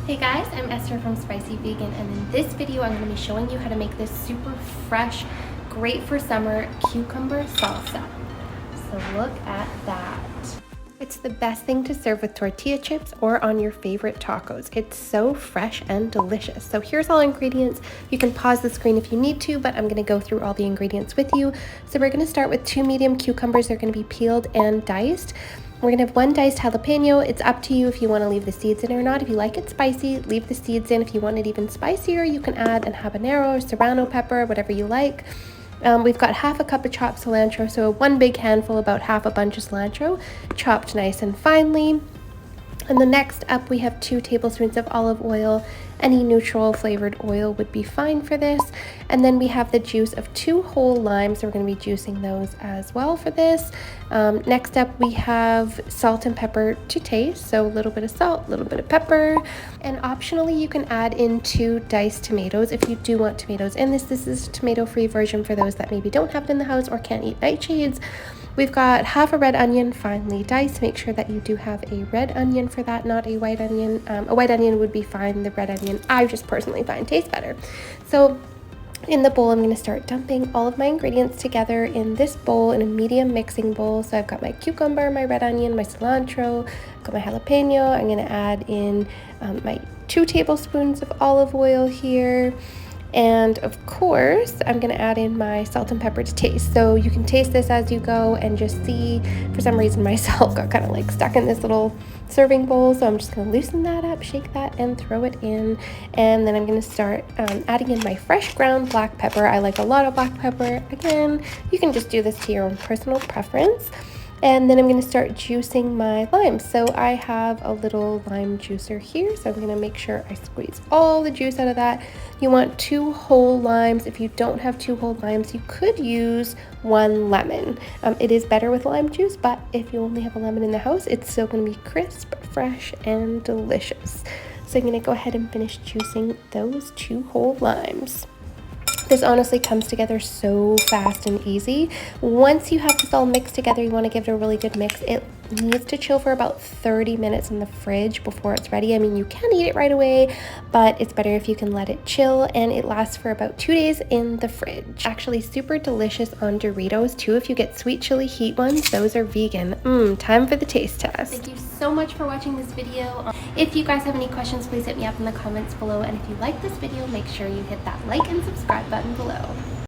Hey guys, I'm Esther from Spicy Vegan, and in this video I'm going to be showing you how to make this super fresh, great for summer cucumber salsa. So look at that. It's the best thing to serve with tortilla chips or on your favorite tacos. It's so fresh and delicious. So here's all ingredients. You can pause the screen if you need to, but I'm going to go through all the ingredients with you. So we're going to start with 2 medium cucumbers. They're going to be peeled and diced. We're going to have 1 diced jalapeno. It's up to you if you want to leave the seeds in or not. If you like it spicy, leave the seeds in. If you want it even spicier, you can add an habanero or serrano pepper, whatever you like. We've got 1/2 cup of chopped cilantro, so 1 big handful, about 1/2 bunch of cilantro, chopped nice and finely. And the next up, we have 2 tablespoons of olive oil. Any neutral flavored oil would be fine for this. And then we have the juice of 2 whole limes, so we're going to be juicing those as well for this. Next up, we have salt and pepper to taste, so a little bit of salt, a little bit of pepper. And optionally, you can add in 2 diced tomatoes if you do want tomatoes in this. This is a tomato-free version for those that maybe don't have it in the house or can't eat nightshades. We've got 1/2 a red onion finely diced. Make sure that you do have a red onion for that, not a white onion. A white onion would be fine. The red onion, I just personally find tastes better. So in the bowl, I'm going to start dumping all of my ingredients together in this bowl, in a medium mixing bowl. So I've got my cucumber, my red onion, my cilantro, I've got my jalapeno. I'm going to add in my 2 tablespoons of olive oil here. And of course, I'm going to add in my salt and pepper to taste. So you can taste this as you go and just see. For some reason, my salt got kind of like stuck in this little serving bowl. So I'm just going to loosen that up, shake that, and throw it in. And then I'm going to start adding in my fresh ground black pepper. I like a lot of black pepper. Again, you can just do this to your own personal preference. And then I'm going to start juicing my limes. So I have a little lime juicer here. So I'm going to make sure I squeeze all the juice out of that. You want 2 whole limes. If you don't have 2 whole limes, you could use 1 lemon. It is better with lime juice, but if you only have a lemon in the house, it's still going to be crisp, fresh, and delicious. So I'm going to go ahead and finish juicing those 2 whole limes. This honestly comes together so fast and easy. Once you have this all mixed together, you want to give it a really good mix. It needs to chill for about 30 minutes in the fridge before it's ready. I mean, you can eat it right away, but it's better if you can let it chill, and it lasts for about 2 days in the fridge. Actually, super delicious on Doritos too. If you get sweet chili heat ones, those are vegan. Time for the taste test. Thank you so much for watching this video. If you guys have any questions, please hit me up in the comments below, and if you like this video, make sure you hit that like and subscribe button below.